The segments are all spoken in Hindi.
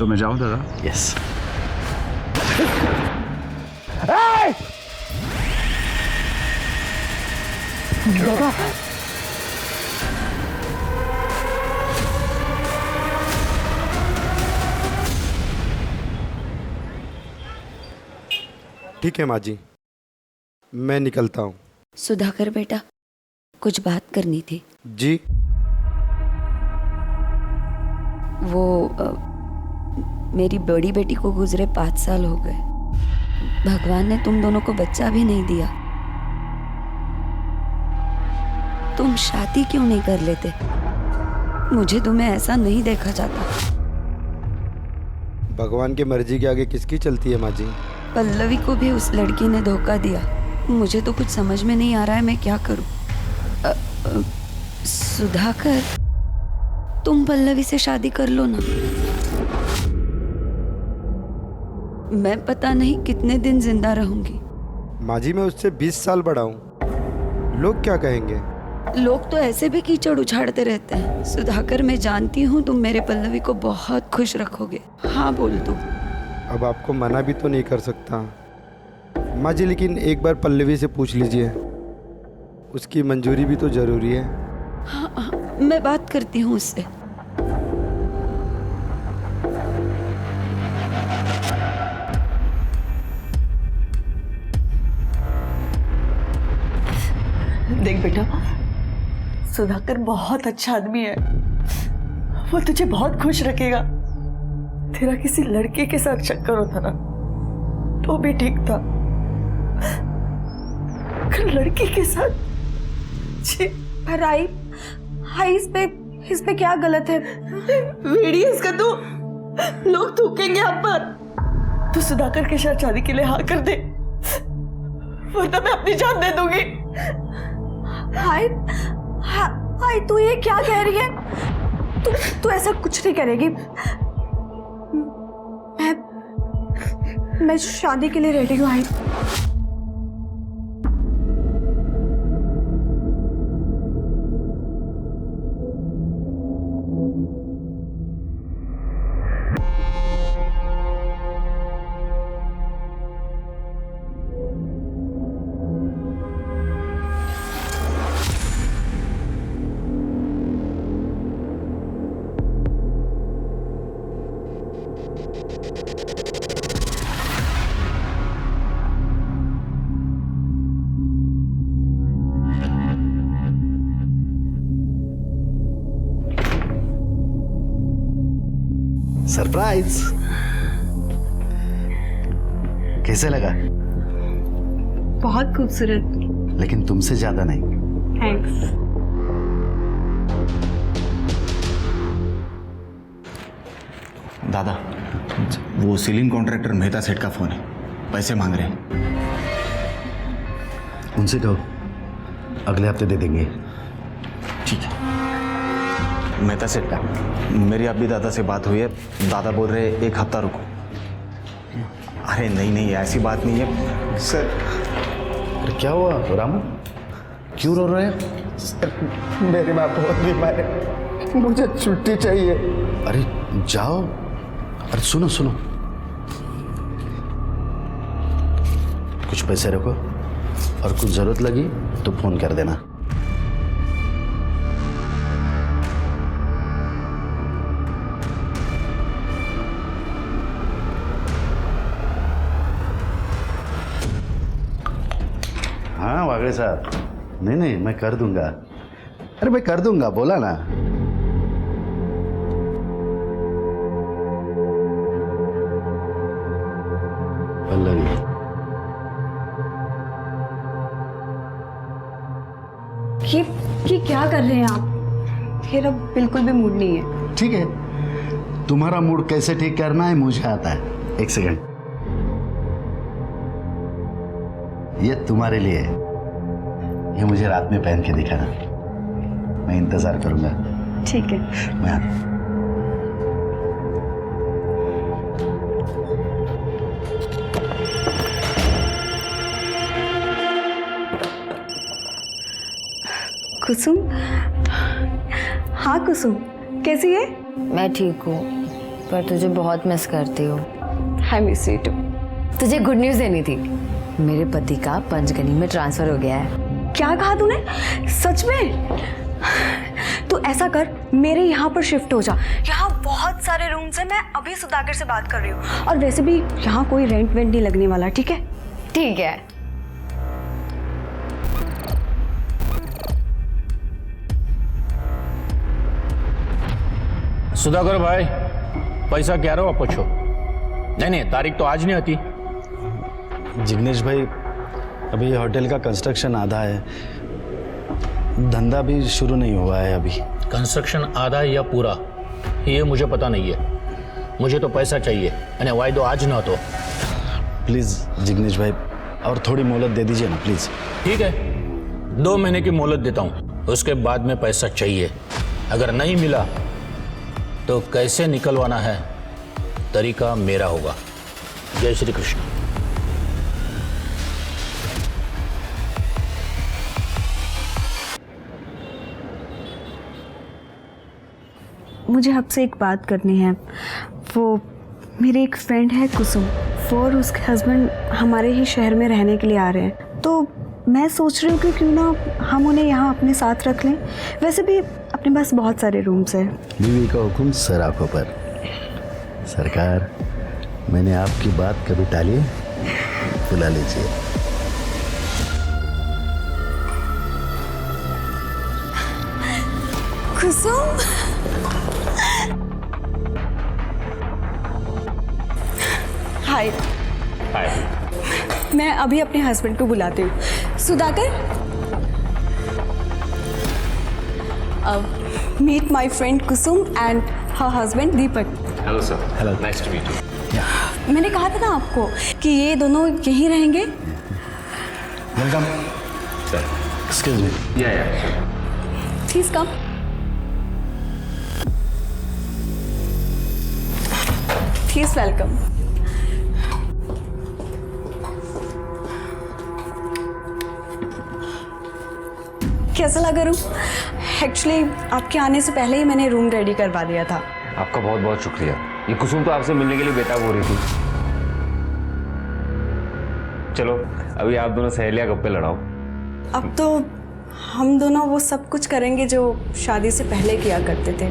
तो मैं जाऊं दादा? यस। दादा ठीक है माँ जी, मैं निकलता हूँ। सुधाकर बेटा, कुछ बात करनी थी। जी। वो मेरी बड़ी बेटी को गुजरे 5 साल हो गए। भगवान ने तुम दोनों को बच्चा भी नहीं दिया। तुम शादी क्यों नहीं कर लेते? मुझे तुम्हें ऐसा नहीं देखा जाता। भगवान की मर्जी के आगे किसकी चलती है माँ जी? पल्लवी को भी उस लड़की ने धोखा दिया। मुझे तो कुछ समझ में नहीं आ रहा है, मैं क्या करूं। सुधाकर, तुम पल्लवी से शादी कर लो ना। मैं पता नहीं कितने दिन जिंदा रहूंगी। माँ जी, मैं उससे 20 साल बड़ा हूँ। लोग क्या कहेंगे? लोग तो ऐसे भी कीचड़ उछाड़ते रहते हैं। सुधाकर, मैं जानती हूँ तुम मेरे पल्लवी को बहुत खुश रखोगे। हाँ बोल दो। अब आपको मना भी तो नहीं कर सकता माँ जी, लेकिन एक बार पल्लवी से पूछ लीजिए, उसकी मंजूरी भी तो जरूरी है। हाँ, मैं बात करती हूँ उससे। देख बेटा, सुधाकर बहुत अच्छा आदमी है। वो तुझे बहुत खुश रखेगा। तेरा किसी लड़के के साथ चक्कर होता ना तो भी ठीक था, लड़की के साथ पर आई इस पे क्या गलत है? वीडियोस का तो लोग थूकेंगे आप पर। तू सुधाकर के साथ शादी के लिए हाँ कर दे, वरना मैं अपनी जान दे दूंगी। हाय तू ये क्या कह रही है? तू ऐसा कुछ नहीं करेगी। मैं शादी के लिए रेडी हूँ। I surprise. कैसे लगा? बहुत खूबसूरत। लेकिन तुमसे ज्यादा नहीं। थैंक्स। दादा, वो सीलिंग कॉन्ट्रैक्टर मेहता सेठ का फोन है, पैसे मांग रहे हैं। उनसे कहो अगले हफ्ते दे देंगे। ठीक है। मेहता सेठ का, मेरी अभी दादा से बात हुई है। दादा बोल रहे 1 हफ्ता रुको। अरे नहीं, ऐसी बात नहीं है सर। अरे क्या हुआ रामू, क्यों रो रहे हैं? सर, मेरी माँ बहुत बीमार है, मुझे छुट्टी चाहिए। अरे जाओ। अरे सुनो, कुछ पैसे रखो और कुछ जरूरत लगी तो फोन कर देना। हाँ वागड़े साहब, नहीं मैं कर दूंगा। अरे मैं कर दूंगा, बोला ना। पल्लवी, ये क्या कर रहे हैं आप? मेरा बिल्कुल भी मूड नहीं है। ठीक है, तुम्हारा मूड कैसे ठीक करना है मुझे आता है। 1 सेकंड, ये तुम्हारे लिए है। ये मुझे रात में पहन के दिखाना, मैं इंतजार करूंगा। ठीक है। मैं आता हूं। कुसुम, हाँ कुसुम, कैसी है? मैं ठीक हूँ, पर तुझे बहुत मिस करती हूँ। I miss you too. तुझे गुड न्यूज़ देनी थी, मेरे पति का पंचगनी में ट्रांसफर हो गया है। क्या कहा तूने? सच में? तू ऐसा कर, मेरे यहाँ पर शिफ्ट हो जा। यहाँ बहुत सारे रूम्स हैं, मैं अभी सुधाकर से बात कर रही हूँ। और वैसे भी यहाँ कोई रेंट वेंट नहीं लगने वाला, ठीक है? ठीक है। सुधाकर भाई, पैसा क्या रहो पूछो। नहीं, तारीख तो आज नहीं आती। जिग्नेश भाई, अभी ये होटल का कंस्ट्रक्शन आधा है, धंधा भी शुरू नहीं हुआ है अभी। कंस्ट्रक्शन आधा है या पूरा, ये मुझे पता नहीं है। मुझे तो पैसा चाहिए, यानी वायदो आज ना तो। प्लीज़ जिग्नेश भाई, और थोड़ी मोहलत दे दीजिए ना प्लीज़। ठीक है, 2 महीने की मोहलत देता हूँ, उसके बाद में पैसा चाहिए। अगर नहीं मिला तो कैसे निकलवाना है तरीका मेरा होगा। जय श्री कृष्ण। मुझे आपसे एक बात करनी है। वो मेरी एक फ्रेंड है कुसुम, वो और उसके हस्बैंड हमारे ही शहर में रहने के लिए आ रहे हैं, तो मैं सोच रही हूँ कि क्यों ना हम उन्हें यहाँ अपने साथ रख लें। वैसे भी अपने पास बहुत सारे रूम्स हैं। बीवी का हुक्म सर आंखों पर। सरकार, मैंने आपकी बात कभी टाली? बुला लीजिए। कुसुम, हाय। हाय। मैं अभी अपने हस्बैंड को बुलाती हूँ। Sudhakar, meet my friend Kusum and her husband Deepak. Hello sir. Hello, nice to meet you. मैंने कहा था ना आपको कि ये दोनों यहीं रहेंगे। Welcome sir. Excuse me. या प्लीज कम। Please welcome. कैसा लगा रूम? एक्चुअली आपके आने से पहले ही मैंने रूम रेडी करवा दिया था। आपका बहुत बहुत शुक्रिया। ये कुसुम तो आपसे मिलने के लिए बेताब हो रही थी। चलो अभी आप दोनों सहेलियां गप्पे लड़ाओ। अब तो हम दोनों वो सब कुछ करेंगे जो शादी से पहले किया करते थे।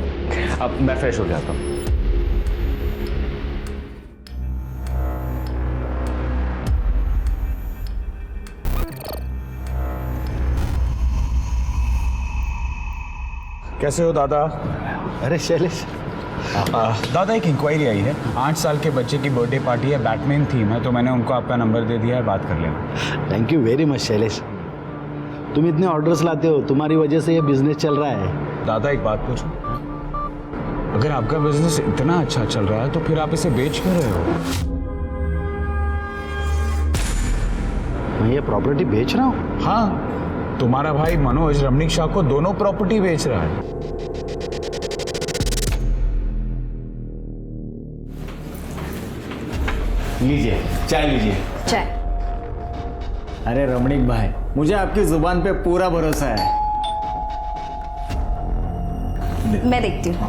अब मैं फ्रेश हो जाता हूँ। कैसे हो दादा? अरे शैलेश। दादा एक इंक्वायरी आई है। 8 साल के बच्चे की बर्थडे पार्टी है, बैटमैन थीम है, तो मैंने उनको आपका नंबर दे दिया है, बात कर लेना। Thank you very much Shailesh, तुम इतने ऑर्डर्स लाते हो, तुम्हारी वजह से ये बिजनेस चल रहा है। दादा एक बात पूछूं, अगर आपका बिजनेस इतना अच्छा चल रहा है तो फिर आप इसे बेच क्यों रहे हो? मैं ये प्रॉपर्टी बेच रहा हूँ? हाँ, तुम्हारा भाई मनोज रमणीक शाह को दोनों प्रॉपर्टी बेच रहा है। लीजिए चाय लीजिए। चाय। अरे रमणीक भाई, मुझे आपकी जुबान पे पूरा भरोसा है। मैं देखती हूँ।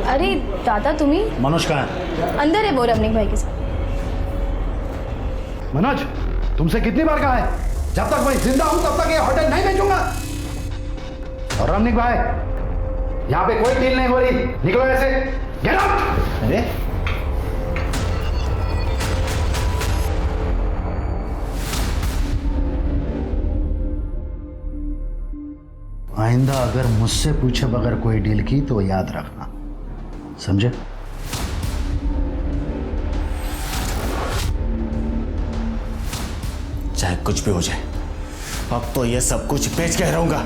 अरे दादा तुम्ही? मनोज कहाँ है? अंदर है वो रमणीक भाई के साथ। मनोज, तुमसे कितनी बार कहा है, जब तक मैं जिंदा हूं तब तक ये होटल नहीं बेचूंगा। और रमणीक भाई, यहाँ पे कोई डील नहीं हो रही, निकलो ऐसे। Get out. अरे आइंदा अगर मुझसे पूछे बगैर कोई डील की तो याद रखना, समझे? चाहे कुछ भी हो जाए, अब तो ये सब कुछ बेच के रहूंगा।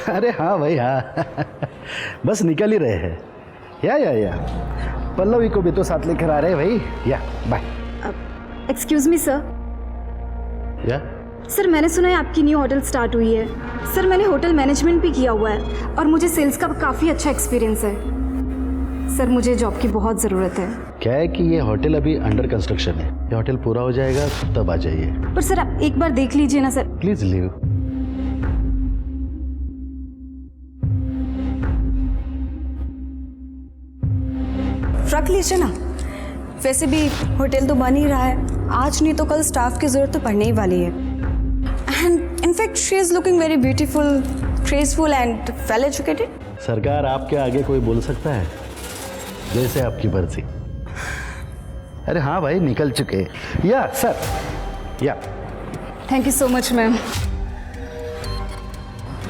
अरे हाँ भाई हाँ, बस निकल ही रहे हैं। या पल्लवी को भी तो साथ लेकर आ रहे हैं भाई। या बाय। Excuse me sir. या सर मैंने सुना है आपकी न्यू होटल स्टार्ट हुई है। सर मैंने होटल मैनेजमेंट भी किया हुआ है और मुझे सेल्स का काफ़ी अच्छा एक्सपीरियंस है। सर मुझे जॉब की बहुत ज़रूरत है। क्या है कि ये होटल अभी अंडर कंस्ट्रक्शन है, ये होटल पूरा हो जाएगा तब आ जाइए। पर सर आप एक बार देख लीजिए ना सर। Please leave. रख लीजिए ना, वैसे भी होटल तो बन ही रहा है, आज नहीं तो कल स्टाफ की ज़रूरत तो पड़ने ही वाली है। And in fact she is looking very beautiful, graceful and well educated. सरकार आपके आगे कोई बोल सकता है? जैसे आपकी मर्जी। अरे हाँ भाई, निकल चुके। या सर, या thank you so much ma'am.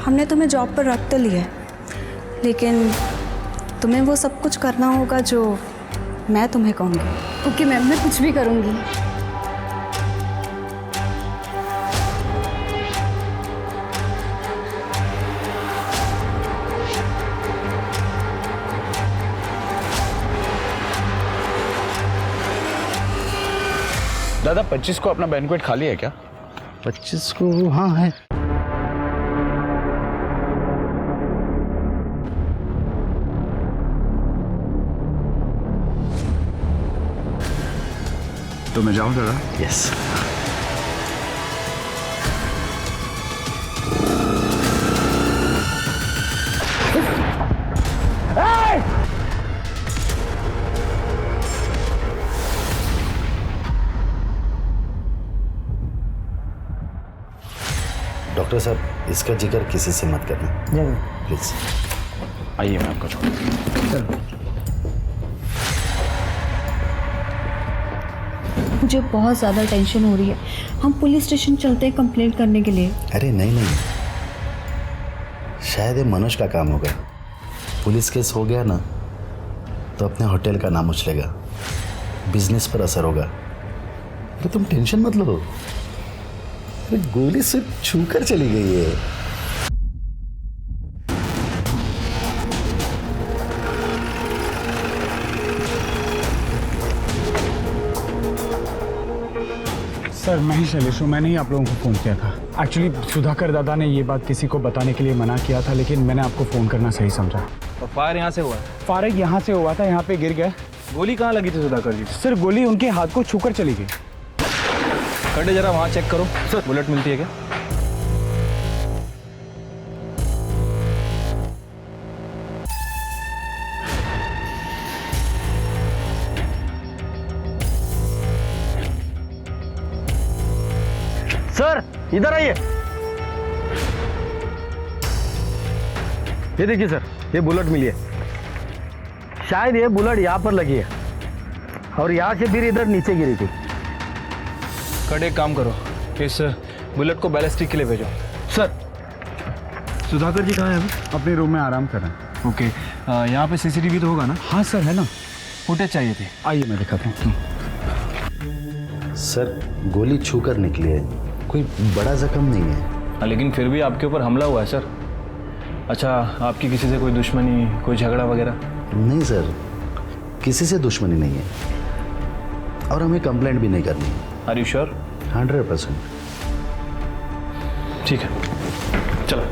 हमने तुम्हें जॉब पर रख तो लिया है, लेकिन तुम्हें वो सब कुछ करना होगा जो मैं तुम्हें कहूँगी। ओके मैम, मैं कुछ भी करूँगी। दादा 25 को अपना बैंक्वेट खाली है क्या? 25 को हाँ है। तो मैं जाऊँ दादा? यस। डॉक्टर साहब, इसका जिक्र किसी से मत करना प्लीज। आइए मैं आपको मुझे बहुत ज़्यादा टेंशन हो रही है। हम पुलिस स्टेशन चलते हैं कंप्लेंट करने के लिए। अरे नहीं, शायद ये मनोज का काम होगा। पुलिस केस हो गया ना तो अपने होटल का नाम उछलेगा, बिजनेस पर असर होगा। अरे तुम टेंशन मत लो, अरे गोली सिर्फ छूकर चली गई है। सर मैं ही शैलेश हूँ, मैंने ही आप लोगों को फ़ोन किया था। एक्चुअली सुधाकर दादा ने ये बात किसी को बताने के लिए मना किया था, लेकिन मैंने आपको फ़ोन करना सही समझा। और फायर यहाँ से हुआ? फायर यहाँ से हुआ था, यहाँ पे गिर गया। गोली कहाँ लगी थी सुधाकर जी? सर गोली उनके हाथ को छूकर चली गई। खड़े जरा वहाँ चेक करो सर, बुलेट मिलती है क्या? सर इधर आइए। ये देखिए सर, ये बुलेट मिली है। शायद ये बुलेट यहाँ पर लगी है और यहाँ से फिर इधर नीचे गिरी थी। खड़े एक काम करो, इस बुलेट को बैलिस्टिक के लिए भेजो। सर सुधाकर जी कहाँ हैं अभी? अपने रूम में आराम कर रहे हैं। ओके, यहाँ पे सीसीटीवी तो होगा ना? हाँ सर है ना। फुटेज चाहिए थी। आइए मैं दिखाता हूँ। सर गोली छूकर निकली है, कोई बड़ा जख्म नहीं है। हाँ, लेकिन फिर भी आपके ऊपर हमला हुआ है सर। अच्छा, आपकी किसी से कोई दुश्मनी, कोई झगड़ा वगैरह? नहीं सर, किसी से दुश्मनी नहीं है और हमें कंप्लेंट भी नहीं करनी है। Are you sure? 100%। ठीक है, चलो।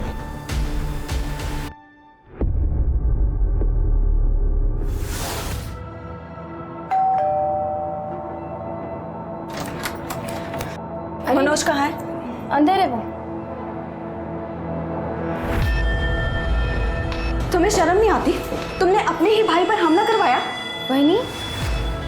मनोज कहाँ है? अंदर है वो। तुम्हें शर्म नहीं आती? तुमने अपने ही भाई पर हमला करवाया। वहीनी,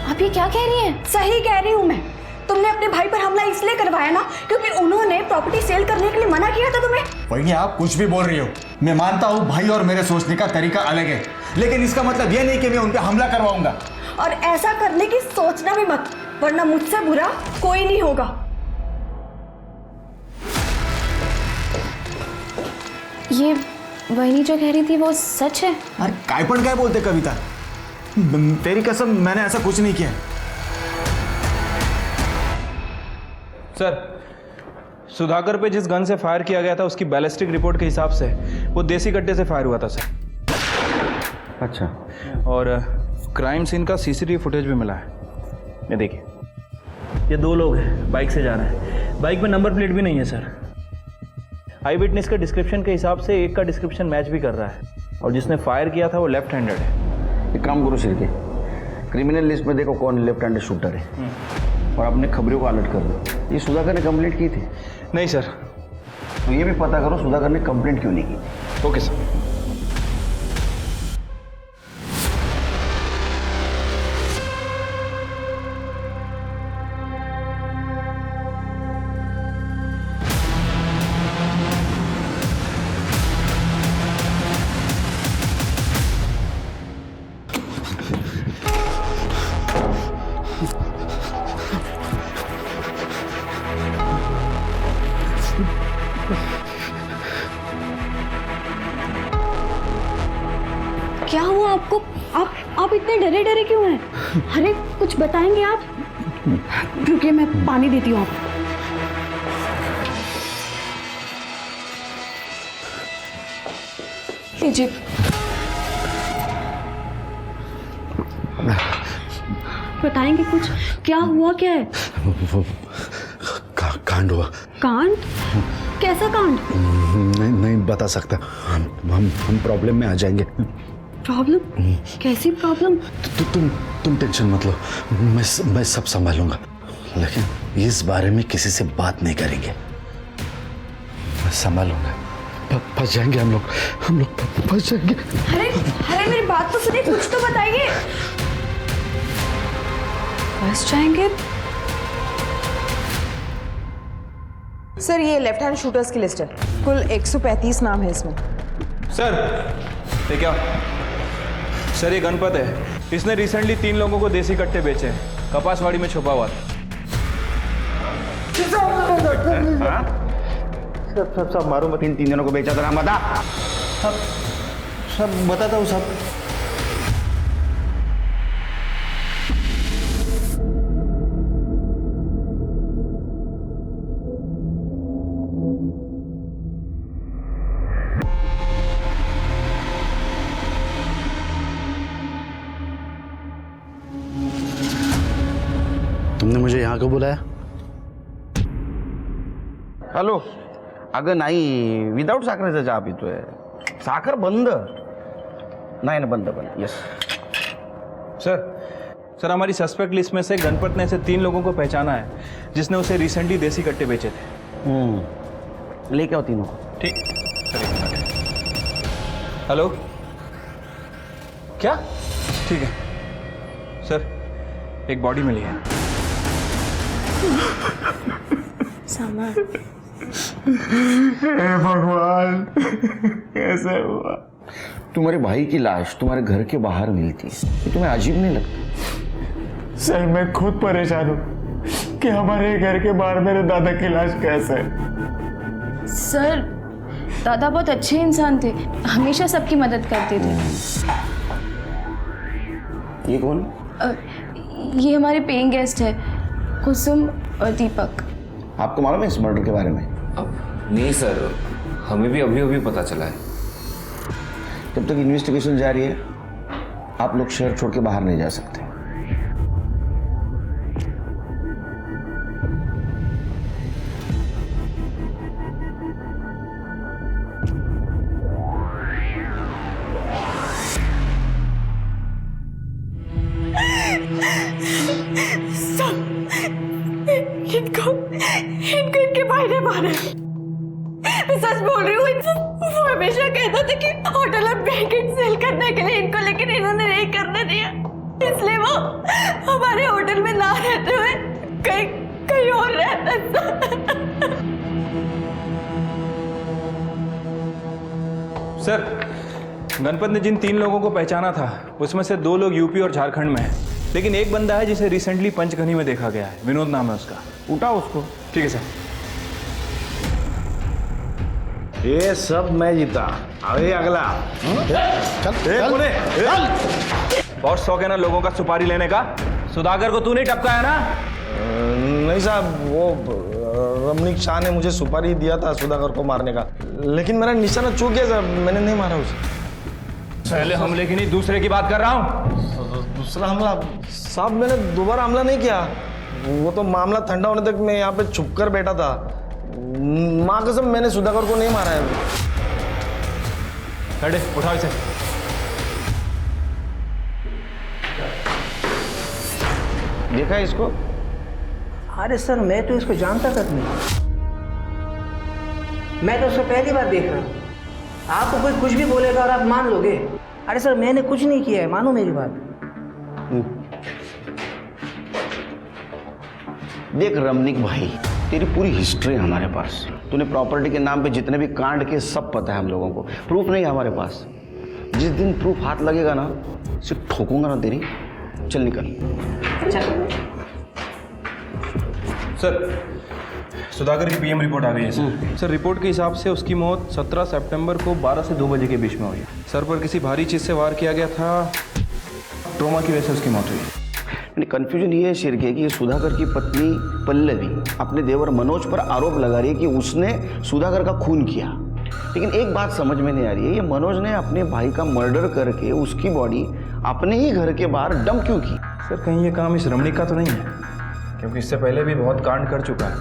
आप ये क्या कह रही हैं? सही कह रही हूँ मैं। तुमने अपने भाई पर हमला इसलिए करवाया ना क्योंकि उन्होंने प्रॉपर्टी सेल करने के लिए मना किया था तुम्हें। वही आप कुछ भी बोल रही हो। मैं मानता हूँ भाई और मेरे सोचने का तरीका अलग है, लेकिन इसका मतलब यह नहीं कि मैं उन पर हमला करवाऊंगा। और ऐसा करने की सोचना भी मत, वरना मुझसे बुरा कोई नहीं होगा। ये वहीनी जो कह रही थी वो सच है? अरे कायपन काय बोलते कविता, तेरी कसम मैंने ऐसा कुछ नहीं किया। सर, सुधाकर पे जिस गन से फायर किया गया था उसकी बैलिस्टिक रिपोर्ट के हिसाब से वो देसी कट्टे से फायर हुआ था सर। अच्छा, और क्राइम सीन का सीसीटीवी फुटेज भी मिला है। ये देखिए, ये दो लोग हैं, बाइक से जा रहे हैं। बाइक में नंबर प्लेट भी नहीं है सर। आई विटनेस के डिस्क्रिप्शन के हिसाब से एक का डिस्क्रिप्शन मैच भी कर रहा है, और जिसने फायर किया था वो लेफ्ट हैंडेड है। एक काम करो शिरके, क्रिमिनल लिस्ट में देखो कौन लेफ्ट हैंडेड शूटर है, और अपने खबरों को अलर्ट कर दो। ये सुधाकर ने कंप्लेंट की थी? नहीं सर। तो ये भी पता करो सुधाकर ने कंप्लेंट क्यों नहीं की। Okay sir. क्या हुआ आपको? आप इतने डरे डरे क्यों हैं? अरे कुछ बताएंगे आप? रुकिए मैं पानी देती हूँ आपको। लीजिए। बताएंगे कुछ? क्या हुआ, क्या है? कांड हुआ। कांड? कैसा कांड? नहीं बता सकता। हम प्रॉब्लम में आ जाएंगे। प्रॉब्लम? कैसी प्रॉब्लम? तुम टेंशन मत लो, मैं सब संभालूंगा, लेकिन इस बारे में किसी से बात नहीं करेंगे। मैं संभालूंगा। फंस जाएंगे हम लोग फंस जाएंगे। अरे मेरी बात तो सुनिए, कुछ तो बताइए। फंस जाएंगे? सर ये लेफ्ट हैंड शूटर्स की लिस्ट है, कुल 135 नाम है इसमें। सर ये क्या? सर ये गणपत है, इसने रिसेंटली 3 लोगों को देसी कट्टे बेचे हैं, कपासवाड़ी में छुपा हुआ था। सब मारो मत। 3 जनों को बेचा था ना, बता। सब बताता हूँ सब। तुमने मुझे यहाँ क्यों बुलाया? हॅलो, अगं नाही, विदाउट साखरेचा चहा पितोय. साखर बंद. नाही ना, बंद. यस सर हमारी सस्पेक्ट लिस्ट में से गणपत ने ऐसे 3 लोगों को पहचाना है जिसने उसे रिसेंटली देसी कट्टे बेचे थे। लेके आओ तीनों को। ठीक। हेलो, क्या? ठीक है सर, एक बॉडी मिली है। हे भगवान, कैसे हुआ? तुम्हारे भाई की लाश तुम्हारे घर के बाहर मिलती है, ये तुम्हें अजीब नहीं लगता? सर मैं खुद परेशान हूँ कि हमारे घर के बाहर मेरे दादा की लाश कैसे है। सर दादा बहुत अच्छे इंसान थे, हमेशा सबकी मदद करते थे। ये कौन? ये हमारे पेइंग गेस्ट है, कुसुम और दीपक। आपको मालूम है इस मर्डर के बारे में? नहीं सर, हमें भी अभी अभी पता चला है। जब तक इन्वेस्टिगेशन जारी है आप लोग शहर छोड़ के बाहर नहीं जा सकते। इनको इनके भाई ने मारा। मैं सच बोल रही हूँ। वो हमेशा कहता था कि होटल में बैंकेट सेल करने के लिए इनको, लेकिन इन्होंने नहीं करने दिया, इसलिए वो हमारे होटल में ना रहते हुए कहीं और रहता था। सर गणपत ने जिन 3 लोगों को पहचाना था उसमें से 2 लोग यूपी और झारखंड में हैं, लेकिन एक बंदा है जिसे रिसेंटली पंचगनी में देखा गया है, विनोद नाम है उसका। उठाओ उसको। ठीक है सर। ये सब मैं जीता। अरे अगला चल। बहुत शौक है ना लोगों का सुपारी लेने का? सुधाकर को तू नहीं टपका है ना? नहीं साहब, वो रमणीक शाह ने मुझे सुपारी दिया था सुधाकर को मारने का, लेकिन मेरा निशाना चूक गया साहब, मैंने नहीं मारा उसे। पहले हमले की नहीं, दूसरे की बात कर रहा हूँ। दूसरा हमला? साहब मैंने दोबारा हमला नहीं किया, वो तो मामला ठंडा होने तक मैं यहाँ पे छुप कर बैठा था। माँ कसम मैंने सुधाकर को नहीं मारा है। अरे उठाओ इसे। देखा है इसको? अरे सर मैं तो इसको जानता तक नहीं, मैं तो उसको पहली बार देख रहा हूँ। आपको कोई कुछ भी बोलेगा और आप मान लोगे? अरे सर मैंने कुछ नहीं किया है, मानो मेरी बात। देख रमनिक भाई, तेरी पूरी हिस्ट्री है हमारे पास। तूने प्रॉपर्टी के नाम पे जितने भी कांड किए सब पता है हम लोगों को। प्रूफ नहीं है हमारे पास। जिस दिन प्रूफ हाथ लगेगा ना, सिर्फ ठोकूंगा ना तेरी। चल निकल। सर सुधाकर की पीएम रिपोर्ट आ गई है सर। सर रिपोर्ट के हिसाब से उसकी मौत 17 सितंबर को 12 से 2 बजे के बीच में हुई। सर पर किसी भारी चीज़ से वार किया गया था, ट्रोमा की वजह से उसकी मौत हुई। कंफ्यूजन ये है शिरके कि सुधाकर की पत्नी पल्लवी अपने देवर मनोज पर आरोप लगा रही है कि उसने सुधाकर का खून किया। लेकिन एक बात समझ में नहीं आ रही है, ये मनोज ने अपने भाई का मर्डर करके उसकी बॉडी अपने ही घर के बाहर डंप क्यों की? सर कहीं ये काम इस रमणीक का तो नहीं है? क्योंकि इससे पहले भी बहुत कांड कर चुका है।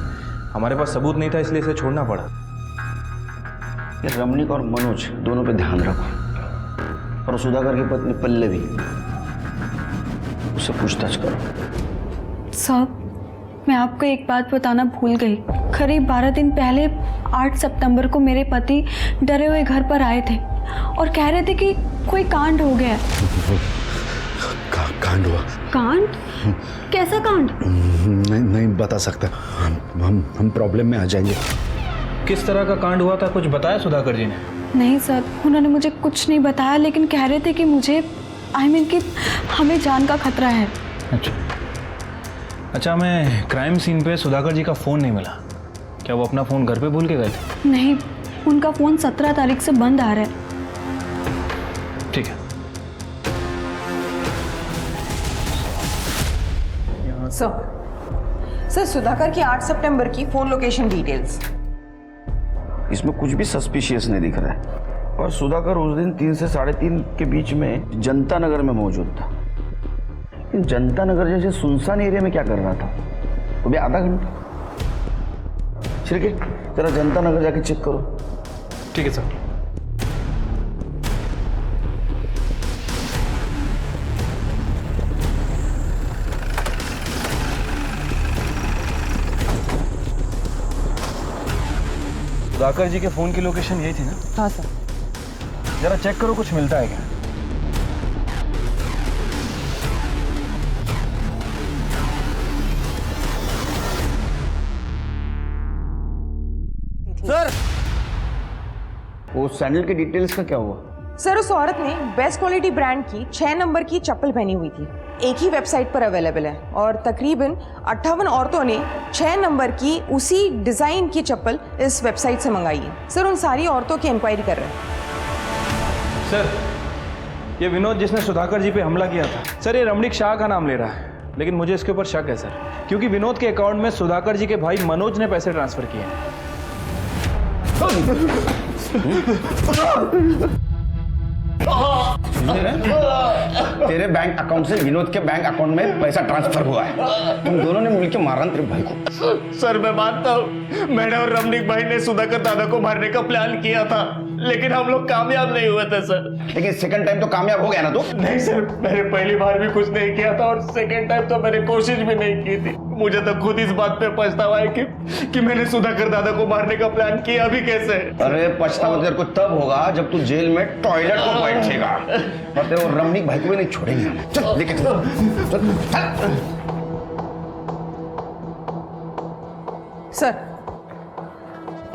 हमारे पास सबूत नहीं था इसलिए इसे छोड़ना पड़ा। ये रमणीक और मनोज दोनों पे ध्यान रखो, और सुधाकर की पत्नी पल्लवी उससे पूछताछ करो। साहब मैं आपको एक बात बताना भूल गई। करीब 12 दिन पहले 8 सितंबर को मेरे पति डरे हुए घर पर आए थे और कह रहे थे कि कोई कांड हो गया है। कांड हुआ? कांड? कैसा कांड? नहीं बता सकता। हम प्रॉब्लम में आ जाएंगे। किस तरह का कांड हुआ था, कुछ बताया सुधाकर जी ने? नहीं सर, उन्होंने मुझे कुछ नहीं बताया, लेकिन कह रहे थे कि मुझे कि हमें जान का खतरा है। अच्छा हमें क्राइम सीन पे सुधाकर जी का फ़ोन नहीं मिला। क्या वो अपना फ़ोन घर पे भूल के गए थे? नहीं, उनका फ़ोन 17 तारीख से बंद आ रहा है। ठीक है। सर सुधाकर की 8 सितंबर की फोन लोकेशन डिटेल्स। इसमें कुछ भी सस्पिशियस नहीं दिख रहा है। और सुधाकर उस दिन 3 से 3:30 के बीच में जनता नगर में मौजूद था। लेकिन जनता नगर जैसे सुनसान एरिया में क्या कर रहा था? वो भी आधा घंटा। ठीक है, जरा जनता नगर जाके चेक करो। ठीक है सर। सुधाकर जी के फोन की लोकेशन यही थी ना? हाँ सर। जरा चेक करो कुछ मिलता है क्या। सर वो सैंडल के डिटेल्स का क्या हुआ? सर उस औरत ने बेस्ट क्वालिटी ब्रांड की 6 नंबर की चप्पल पहनी हुई थी। एक ही वेबसाइट पर अवेलेबल है और तकरीबन 58 औरतों ने 6 नंबर की उसी डिजाइन की चप्पल इस वेबसाइट से मंगाई है। सर उन सारी औरतों की इंक्वायरी कर रहे हैं। सर ये विनोद जिसने सुधाकर जी पे हमला किया था, सर ये रमणीक शाह का नाम ले रहा है। लेकिन मुझे इसके ऊपर शक है सर, क्योंकि विनोद के अकाउंट में सुधाकर जी के भाई मनोज ने पैसे ट्रांसफर किए हैं। तेरे बैंक अकाउंट से विनोद के बैंक अकाउंट में पैसा ट्रांसफर हुआ है। तुम दोनों ने मिलकर मारा तेरे भाई को। सर मैं मानता हूँ मैंने और रमणीक भाई ने सुधाकर दादा को मारने का प्लान किया था, लेकिन हम लोग कामयाब नहीं हुए थे सर। लेकिन सेकंड टाइम तो कामयाब हो गया ना तू? नहीं सर, मैंने पहली बार भी कुछ नहीं किया था और सेकंड टाइम तो मैंने कोशिश भी नहीं की थी। मुझे तो खुद इस बात पे पछतावा है कि मैंने सुधाकर दादा को मारने का प्लान किया भी कैसे। अरे पछतावा तेरे को तब होगा जब तू जेल में टॉयलेट को बैठेगा। और तेरे रमणीक भाई को भी नहीं छोड़ेंगे हम। चल लेके चल।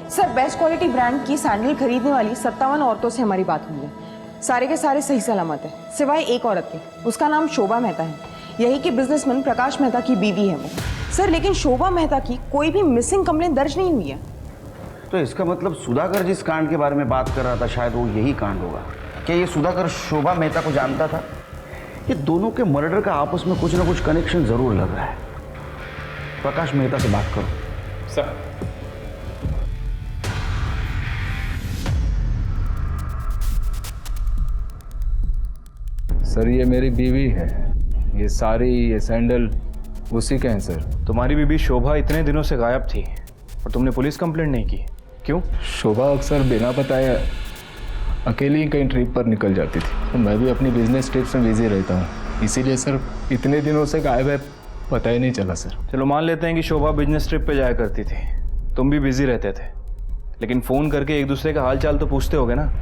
सर बेस्ट क्वालिटी ब्रांड की सैंडल खरीदने वाली 57 औरतों से हमारी बात हुई है। सारे के सारे सही सलामत है, सिवाय एक औरत के। उसका नाम शोभा मेहता है। यही के बिजनेसमैन प्रकाश मेहता की बीवी है वो। सर लेकिन शोभा मेहता की कोई भी मिसिंग कंप्लेंट दर्ज नहीं हुई है। तो इसका मतलब सुधाकर जिस कांड के बारे में बात कर रहा था शायद वो यही कांड होगा। क्या ये सुधाकर शोभा मेहता को जानता था? ये दोनों के मर्डर का आपस में कुछ ना कुछ कनेक्शन जरूर लग रहा है। प्रकाश मेहता से बात करो। सर सर ये मेरी बीवी है। ये साड़ी, ये सैंडल उसी के हैं सर। तुम्हारी बीबी शोभा इतने दिनों से गायब थी और तुमने पुलिस कंप्लेंट नहीं की, क्यों? शोभा अक्सर बिना बताए अकेली ही कहीं ट्रिप पर निकल जाती थी। मैं भी अपनी बिजनेस ट्रिप्स में बिजी रहता हूँ, इसीलिए सर इतने दिनों से गायब है, पता ही नहीं चला सर। चलो मान लेते हैं कि शोभा बिजनेस ट्रिप पे जाया करती थी, तुम भी बिजी रहते थे, लेकिन फ़ोन करके एक दूसरे का हाल चाल तो पूछते होगे ना?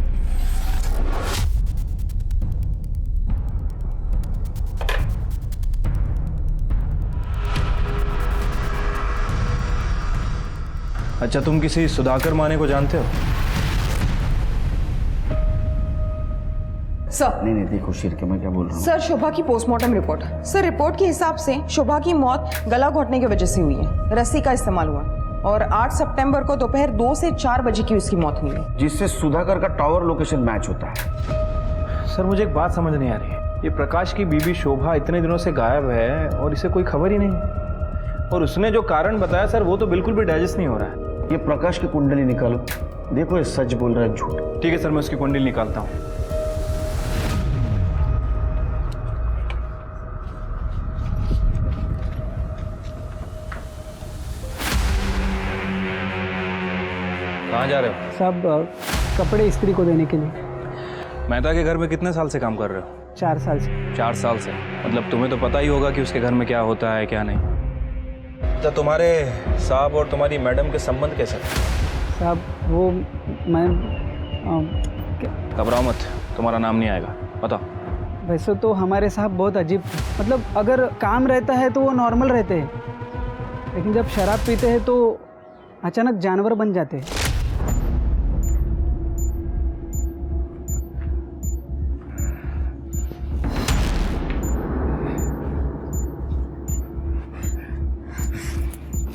अच्छा, तुम किसी सुधाकर माने को जानते हो? सर नहीं देखो शिर्के, मैं क्या बोल रहा हूँ। सर, शोभा की पोस्टमार्टम रिपोर्ट। सर, रिपोर्ट के हिसाब से शोभा की मौत गला घोटने की वजह से हुई है, रस्सी का इस्तेमाल हुआ और 8 सितंबर को दोपहर 2 से 4 बजे की उसकी मौत हुई है, जिससे सुधाकर का टावर लोकेशन मैच होता है। सर मुझे एक बात समझ नहीं आ रही है, ये प्रकाश की बीबी शोभा इतने दिनों से गायब है और इसे कोई खबर ही नहीं, और उसने जो कारण बताया सर वो तो बिल्कुल भी डाइजेस्ट नहीं हो रहा है। ये प्रकाश की कुंडली निकालो, देखो ये सच बोल रहा है झूठ। ठीक है सर, मैं उसकी कुंडली निकालता हूँ। कहाँ जा रहे हो? साहब कपड़े इस्त्री को देने के लिए। मेहता के घर में कितने साल से काम कर रहे हो? 4 साल से। 4 साल से, मतलब तुम्हें तो पता ही होगा कि उसके घर में क्या होता है क्या नहीं। तो तुम्हारे साहब और तुम्हारी मैडम के संबंध कैसे? साहब वो मैं घबराओ मत, तुम्हारा नाम नहीं आएगा, बताओ। वैसे तो हमारे साहब बहुत अजीब, मतलब अगर काम रहता है तो वो नॉर्मल रहते हैं, लेकिन जब शराब पीते हैं तो अचानक जानवर बन जाते हैं।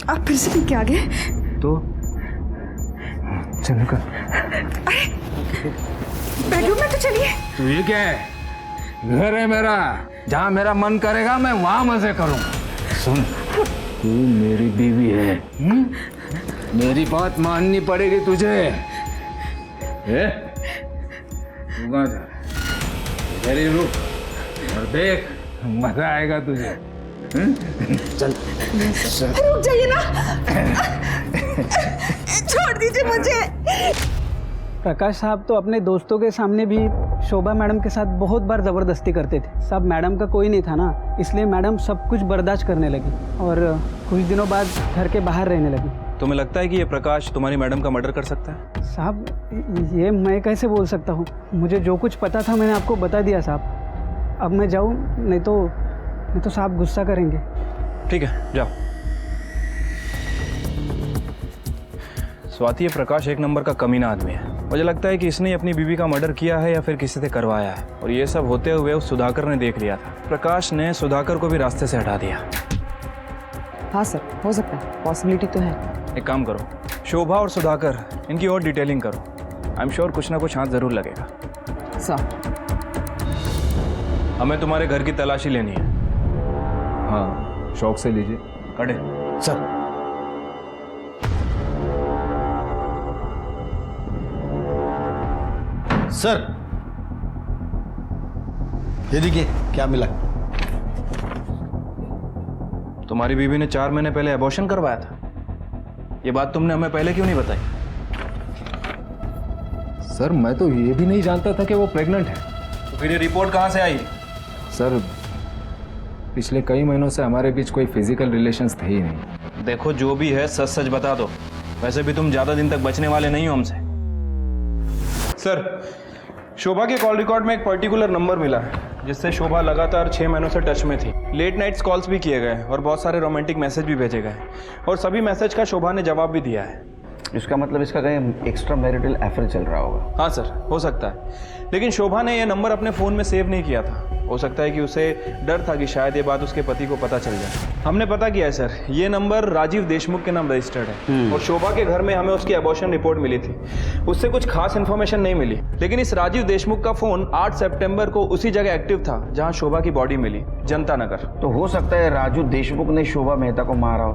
आप फिर से क्या गए? तो चल कर। अरे बेडरूम में तो चलिए। तो ये क्या है? घर है मेरा, जहाँ मेरा मन करेगा मैं वहाँ मजे करूँ। सुन, तू मेरी बीवी है, मेरी बात माननी पड़ेगी तुझे। तू कहाँ जा? इधर ही रुक और देख, मजा आएगा तुझे। चल रुक जाइए ना, छोड़ दीजिए मुझे। प्रकाश साहब तो अपने दोस्तों के सामने भी शोभा मैडम के साथ बहुत बार ज़बरदस्ती करते थे। सब मैडम का कोई नहीं था ना, इसलिए मैडम सब कुछ बर्दाश्त करने लगी और कुछ दिनों बाद घर के बाहर रहने लगी। तुम्हें लगता है कि ये प्रकाश तुम्हारी मैडम का मर्डर कर सकता है? साहब ये मैं कैसे बोल सकता हूँ, मुझे जो कुछ पता था मैंने आपको बता दिया साहब। अब मैं जाऊँ, नहीं तो साहब गुस्सा करेंगे। ठीक है, जाओ। स्वाति, ये प्रकाश एक नंबर का कमीना आदमी है। मुझे लगता है कि इसने अपनी बीवी का मर्डर किया है या फिर किसी से करवाया है, और ये सब होते हुए उस सुधाकर ने देख लिया था। प्रकाश ने सुधाकर को भी रास्ते से हटा दिया। हाँ सर, हो सकता है, पॉसिबिलिटी तो है। एक काम करो, शोभा और सुधाकर इनकी और डिटेलिंग करो। आई एम श्योर कुछ ना कुछ हाथ जरूर लगेगा। सर, हमें तुम्हारे घर की तलाशी लेनी है। हाँ, शौक से लीजिए। कड़े सर। सर, ये देखिए क्या मिला। तुम्हारी बीवी ने 4 महीने पहले अबॉर्शन करवाया था। ये बात तुमने हमें पहले क्यों नहीं बताई? सर मैं तो ये भी नहीं जानता था कि वो प्रेग्नेंट है। तो फिर ये रिपोर्ट कहाँ से आई? सर पिछले कई महीनों से हमारे बीच कोई फिजिकल रिलेशंस थे ही नहीं। देखो, जो भी है सच सच बता दो, वैसे भी तुम ज्यादा दिन तक बचने वाले नहीं हो हमसे। सर, शोभा के कॉल रिकॉर्ड में एक पर्टिकुलर नंबर मिला है जिससे शोभा लगातार 6 महीनों से टच में थी। लेट नाइट्स कॉल्स भी किए गए और बहुत सारे रोमांटिक मैसेज भी भेजे गए, और सभी मैसेज का शोभा ने जवाब भी दिया है। इसका मतलब इसका कहीं एक्स्ट्रा मैरिटल अफेयर चल रहा होगा। हाँ सर, हो सकता है, लेकिन शोभा ने यह नंबर अपने फ़ोन में सेव नहीं किया था। हो सकता है कि उसे डर था कि शायद ये बात उसके पति को पता चल जाए। हमने पता किया है सर, ये नंबर राजीव देशमुख के नाम रजिस्टर्ड है, और शोभा के घर में हमें उसकी अबॉर्शन रिपोर्ट मिली थी। उससे कुछ खास इन्फॉर्मेशन नहीं मिली, लेकिन इस राजीव देशमुख का फ़ोन 8 सितंबर को उसी जगह एक्टिव था जहाँ शोभा की बॉडी मिली, जनता नगर। तो हो सकता है राजू देशमुख ने शोभा मेहता को मारा हो।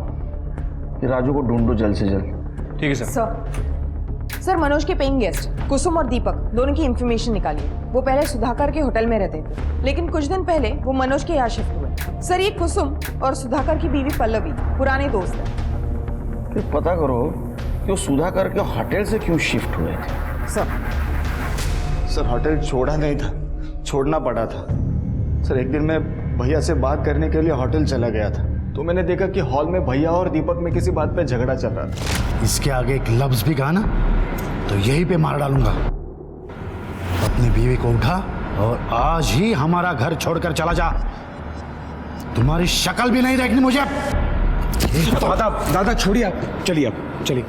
राजू को ढूंढो जल्द से जल्द। ठीक है सर। सर मनोज के पेइंग गेस्ट कुसुम और दीपक दोनों की इंफॉर्मेशन निकाली। वो पहले सुधाकर के होटल में रहते थे, लेकिन कुछ दिन पहले वो मनोज के यहाँ शिफ्ट हुए। सर ये कुसुम और सुधाकर की बीवी पल्लवी पुराने दोस्त हैं। फिर पता करो कि वो सुधाकर के होटल से क्यों शिफ्ट हुए थे। सर होटल छोड़ा नहीं था, छोड़ना पड़ा था। सर एक दिन मैं भैया से बात करने के लिए होटल चला गया था, तो मैंने देखा कि हॉल में भैया और दीपक में किसी बात पे झगड़ा चल रहा था। इसके आगे एक लफ्ज भी कहा ना तो यहीं पे मार डालूंगा। अपनी बीवी को उठा और आज ही हमारा घर छोड़कर चला जा। तुम्हारी शक्ल भी नहीं देखनी मुझे। दादा दादा छोड़िए आप, चलिए आप चलिए।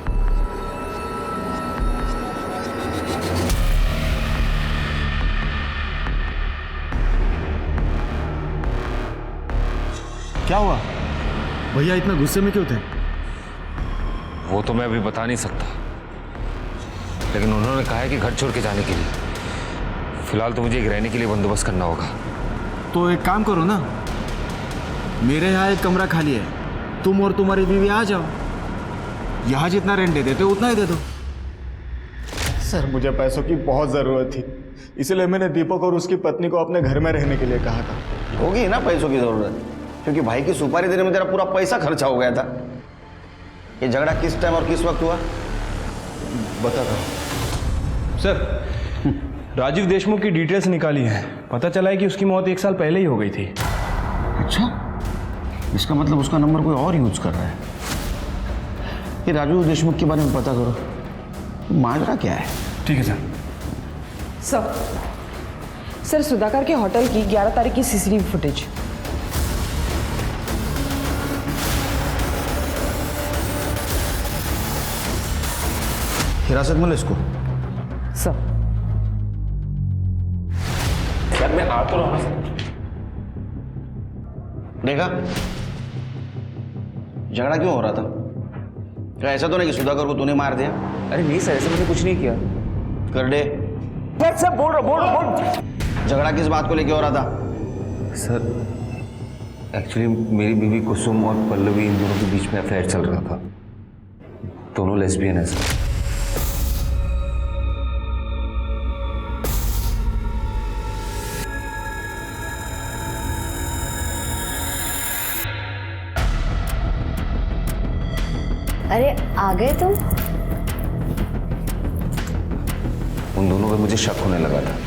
क्या हुआ भैया, इतना गुस्से में क्यों थे? वो तो मैं अभी बता नहीं सकता, लेकिन उन्होंने कहा है कि घर छोड़ के जाने के लिए। फिलहाल तो मुझे एक रहने के लिए बंदोबस्त करना होगा। तो एक काम करो ना, मेरे यहाँ एक कमरा खाली है, तुम और तुम्हारी बीवी आ जाओ। यहाँ जितना रेंट दे देते हो उतना ही दे दो। सर मुझे पैसों की बहुत ज़रूरत थी, इसलिए मैंने दीपक और उसकी पत्नी को अपने घर में रहने के लिए कहा था। होगी ना पैसों की ज़रूरत, क्योंकि भाई की सुपारी देने में तेरा पूरा पैसा खर्चा हो गया था। ये झगड़ा किस टाइम और किस वक्त हुआ बता दो। सर राजीव देशमुख की डिटेल्स निकाली है, पता चला है कि उसकी मौत 1 साल पहले ही हो गई थी। अच्छा, इसका मतलब उसका नंबर कोई और यूज कर रहा है। ये राजीव देशमुख के बारे में पता करो, माजरा क्या है। ठीक है सर। सर सुधाकर के होटल की 11 तारीख की सीसीटीवी फुटेज। हिरासत में लो इसको। सर मैं आ तो रहा हूं। देखा झगड़ा क्यों हो रहा था? क्या ऐसा तो नहीं कि सुधाकर को तूने मार दिया? अरे नहीं सर, ऐसा मैंने कुछ नहीं किया। कर दे सर। बोल। झगड़ा किस बात को लेके हो रहा था? सर एक्चुअली मेरी बीवी कुसुम और पल्लवी, इन दोनों के बीच में अफेयर चल रहा था। दोनों लेस्बियन है सर। अरे आ गए तुम? उन दोनों पे मुझे शक होने लगा था।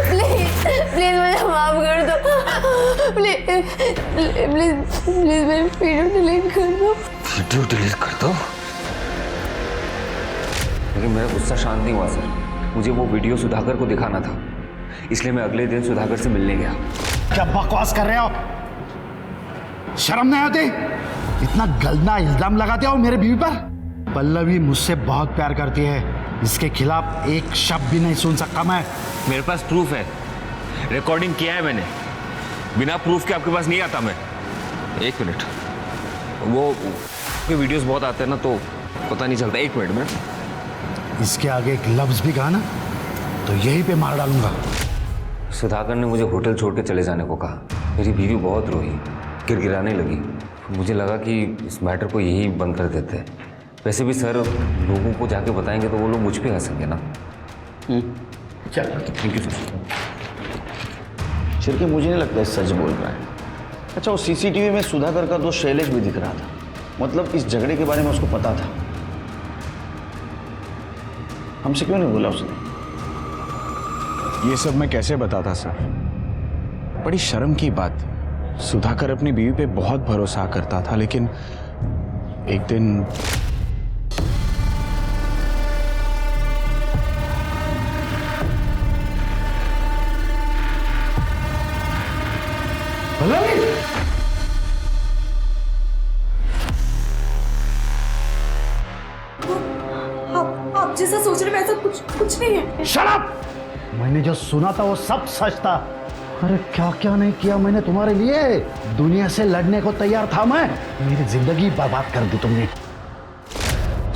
प्लीज मुझे माफ कर दो। प्लीज मेरी वीडियो डिलीट कर दो। वीडियो डिलीट कर दो? लेकिन मेरा गुस्सा शांत नहीं हुआ सर। मुझे वो वीडियो सुधाकर को दिखाना था, इसलिए मैं अगले दिन सुधाकर से मिलने गया। क्या बकवास कर रहे हो? शर्म नहीं आती? इतना गंदा इल्जाम लगाते हो मेरे बीवी पर। पल्लवी मुझसे बहुत प्यार करती है, इसके खिलाफ एक शब्द भी नहीं सुन सकता मैं। मेरे पास प्रूफ है, रिकॉर्डिंग किया है मैंने। बिना प्रूफ के आपके पास नहीं आता मैं। एक मिनट, वो वीडियोस बहुत आते हैं ना, तो पता नहीं चलता। एक मिनट में। इसके आगे एक लफ्ज भी कहा ना तो यहीं पे मार डालूंगा। सुधाकर ने मुझे होटल छोड़ के चले जाने को कहा। मेरी बीवी बहुत रोई, गिड़गिड़ाने लगी। मुझे लगा कि इस मैटर को यही बंद कर देते हैं। वैसे भी सर, लोगों को जाके बताएंगे तो वो लोग मुझ पे हंसेंगे ना। Thank you sir. छिड़के मुझे नहीं लगता सच बोल रहा है। अच्छा, वो सीसीटीवी में सुधाकर का दोस्त शैलेश भी दिख रहा था, मतलब इस झगड़े के बारे में उसको पता था। हमसे क्यों नहीं बोला उसने? ये सब मैं कैसे बताता सर? बड़ी शर्म की बात। सुधाकर अपनी बीवी पे बहुत भरोसा करता था, लेकिन एक दिन आप जैसा सोच रहे वैसा कुछ नहीं है। Shut up! मैंने जो सुना था वो सब सच था। अरे क्या क्या नहीं किया मैंने तुम्हारे लिए। दुनिया से लड़ने को तैयार था मैं, मेरी जिंदगी बर्बाद कर दी तुमने।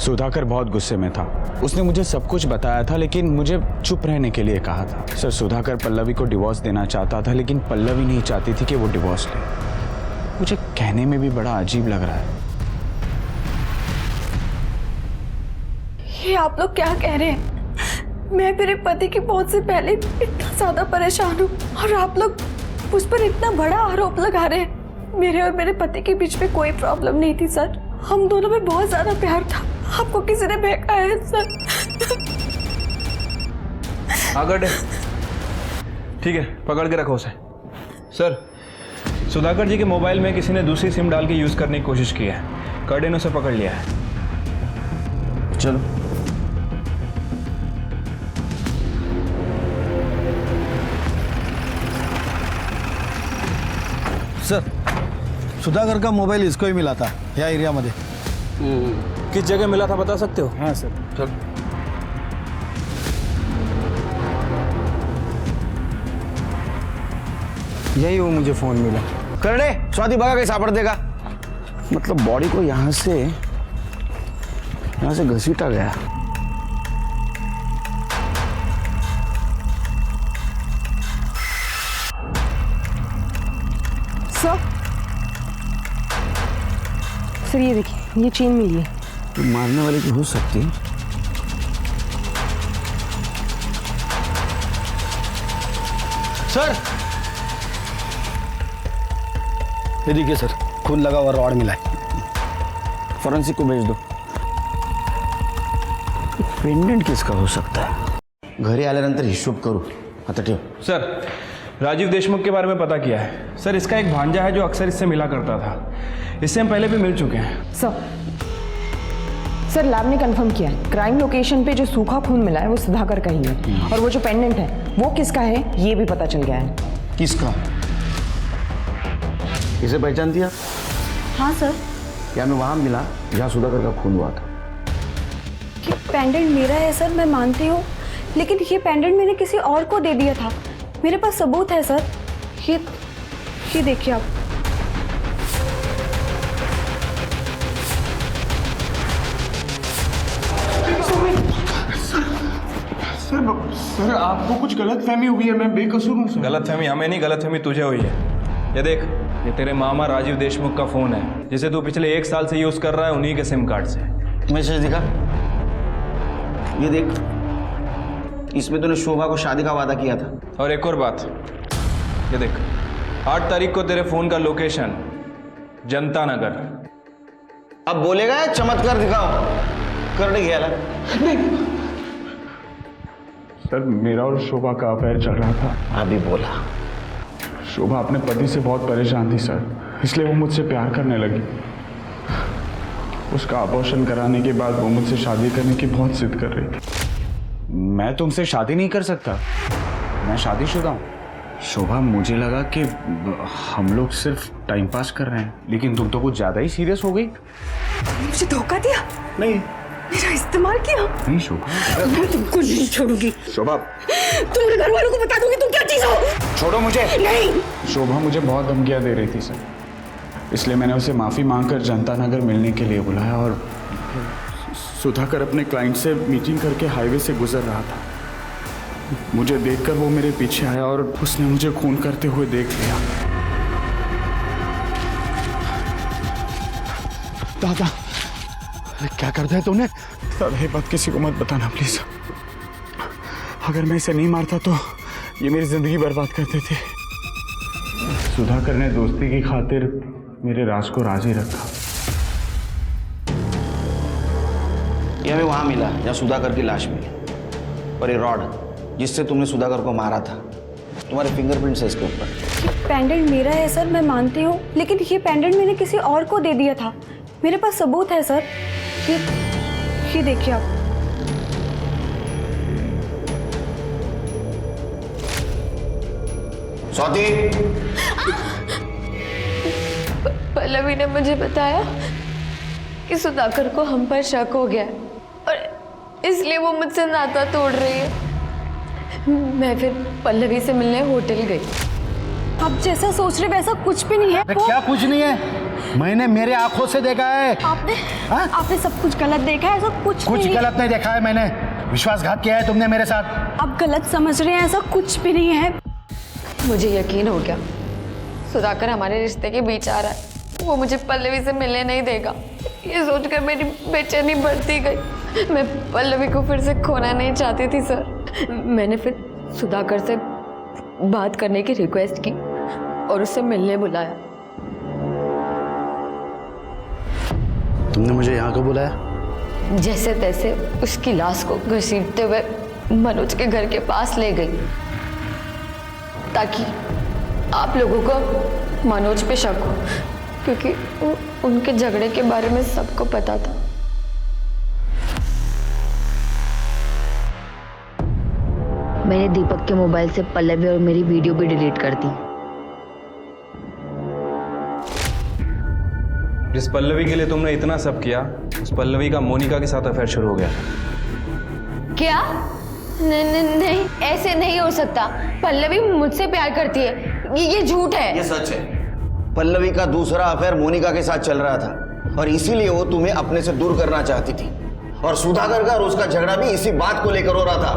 सुधाकर बहुत गुस्से में था। उसने मुझे सब कुछ बताया था, लेकिन मुझे चुप रहने के लिए कहा था। सर, सुधाकर पल्लवी को डिवोर्स देना चाहता था, लेकिन पल्लवी नहीं चाहती थी कि वो डिवोर्स ले। मुझे कहने में भी बड़ा अजीब लग रहा है। ये आप लोग क्या कह रहे हैं? मैं मेरे पति की मौत से पहले इतना ज्यादा परेशान हूँ और आप लोग उस पर इतना बड़ा आरोप लगा रहे हैं। मेरे और मेरे पति के बीच में कोई प्रॉब्लम नहीं थी सर। हम दोनों में बहुत ज्यादा प्यार था। आपको किसी ने बहकाया है सर। आगे ठीक है, पकड़ के रखो उसे। सर, सुधाकर जी के मोबाइल में किसी ने दूसरी सिम डाल के यूज करने की कोशिश की है। कर्डे ने उसे पकड़ लिया है। चलो। सर, सुधाकर का मोबाइल इसको ही मिला था या एरिया मध्ये। किस जगह मिला था बता सकते हो? हाँ सर। चल। यही वो मुझे फोन मिला। करने स्वाति भगा के सापड़ देगा। मतलब बॉडी को यहाँ से घसीटा गया। सर ये देखिए, ये चेन मिली है। तो मारने वाले की हो सकती है। सर, ये देखिए सर, खून लगा हुआ रॉड मिला है। फॉरेंसिक को भेज दो। पेंडेंट किसका हो सकता है? घरी आल्यानंतर हिशोब करू। आता ठेव। सर, राजीव देशमुख के बारे में पता किया है। सर, इसका एक भांजा है जो अक्सर इससे मिला करता था। इससे हम पहले भी मिल चुके हैं। सर लैब ने कंफर्म किया है, क्राइम लोकेशन पे जो सूखा खून मिला है वो सुधाकर का ही है। और वो जो पेंडेंट है वो किसका है ये भी पता चल गया है। किसका? इसे पहचानती है? हाँ सर। क्या मैं वहां मिला जहाँ सुधाकर का खून हुआ था? ये पेंडेंट मेरा है सर, मैं मानती हूँ, लेकिन ये पेंडेंट मैंने किसी और को दे दिया था। मेरे पास सबूत है सर। ये देखिए आप। सर, आपको कुछ गलतफहमी हुई है। मैं बेकसूर हूँ सर। गलतफहमी हमें नहीं, गलतफहमी तुझे हुई है। ये देख, ये तेरे मामा राजीव देशमुख का फोन है जिसे तू पिछले 1 साल से यूज कर रहा है, उन्हीं के सिम कार्ड से। मैसेज दिखा। ये देख, इसमें तूने शोभा को शादी का वादा किया था। और एक और बात, ये देख, 8 तारीख को तेरे फोन का लोकेशन जनता नगर। अब बोलेगा या चमत्कार दिखाओ? कर गया नहीं सर, मेरा और शोभा का अफेयर चल रहा था। अभी बोला। शोभा अपने पति से बहुत परेशान थी सर, इसलिए वो मुझसे प्यार करने लगी। उसका अबॉर्शन कराने के बाद वो मुझसे शादी करने की बहुत जिद कर रही थी। मैं तुमसे शादी नहीं कर सकता, मैं शादीशुदा हूँ। शोभा, मुझे लगा कि हम लोग सिर्फ टाइम पास कर रहे हैं, लेकिन तुम तो कुछ ज्यादा ही सीरियस हो गई। मुझे धोखा दिया? नहीं। मेरा इस्तेमाल किया? नहीं शोभा, मैं तुमको नहीं छोड़ूंगी। शोभा, तुम्हारे घर वालों को बता दूंगी तुम क्या चीज हो। छोड़ो मुझे। नहीं। शोभा मुझे बहुत धमकियां दे रही थी सर, इसलिए मैंने उसे माफ़ी मांगकर जनता नगर मिलने के लिए बुलाया। और सुधाकर अपने क्लाइंट से मीटिंग करके हाईवे से गुजर रहा था। मुझे देखकर वो मेरे पीछे आया और उसने मुझे खून करते हुए देख लिया। दादा, क्या कर दिया तूने? दादा, ये बात किसी को मत बताना प्लीज। अगर मैं इसे नहीं मारता तो ये मेरी जिंदगी बर्बाद करते थे। सुधाकर ने दोस्ती की खातिर मेरे राज को राज ही रखा। ये हमें वहां मिला जहाँ सुधाकर की लाश मिली, और ये रॉड जिससे तुमने सुधाकर को मारा था, तुम्हारे फिंगरप्रिंट्स है इसके ऊपर। ये पेंडेंट मेरा है सर, मैं मानती हूँ, लेकिन ये पेंडेंट मैंने किसी और को दे दिया था। मेरे पास सबूत है सर। ये देखिए आप। स्वाति, पल्लवी ने मुझे बताया कि सुधाकर को हम पर शक हो गया है और इसलिए वो मुझसे नाता तोड़ रही है। मैं फिर पल्लवी से मिलने होटल गई। आप जैसा सोच रहे वैसा कुछ भी नहीं है। अरे क्या कुछ नहीं है, मैंने मेरे आंखों से देखा है। आपने सब कुछ गलत देखा है, ऐसा कुछ नहीं गलत नहीं देखा है मैंने। विश्वासघात किया है तुमने मेरे साथ। आप गलत समझ रहे हैं, ऐसा कुछ भी नहीं है। मुझे यकीन हो गया सुधाकर हमारे रिश्ते के बीच आ रहा है। वो मुझे पल्लवी से मिलने नहीं देगा। ये सोचकर मेरी बेचैनी बढ़ती गई। मैं पल्लवी को फिर से खोना नहीं चाहती थी सर। मैंने फिर सुधाकर से बात करने की रिक्वेस्ट की और उससे मिलने बुलाया। तुमने मुझे यहाँ क्यों बुलाया? जैसे तैसे उसकी लाश को घसीटते हुए मनोज के घर के पास ले गई ताकि आप लोगों को मनोज पे शक हो, क्योंकि उनके झगड़े के बारे में सबको पता था। मैंने दीपक के मोबाइल से पल्लवी और मेरी वीडियो भी डिलीट कर दी। जिस पल्लवी के लिए तुमने इतना सब किया, उस पल्लवी का मोनिका के साथ अफेयर शुरू हो गया। क्या? नहीं, ऐसे नहीं हो सकता। पल्लवी मुझसे प्यार करती है। ये झूठ है। ये सच है। पल्लवी का दूसरा अफेयर मोनिका के साथ चल रहा था और इसीलिए वो तुम्हें अपने से दूर करना चाहती थी। और सुधाकर का और उसका झगड़ा भी इसी बात को लेकर हो रहा था।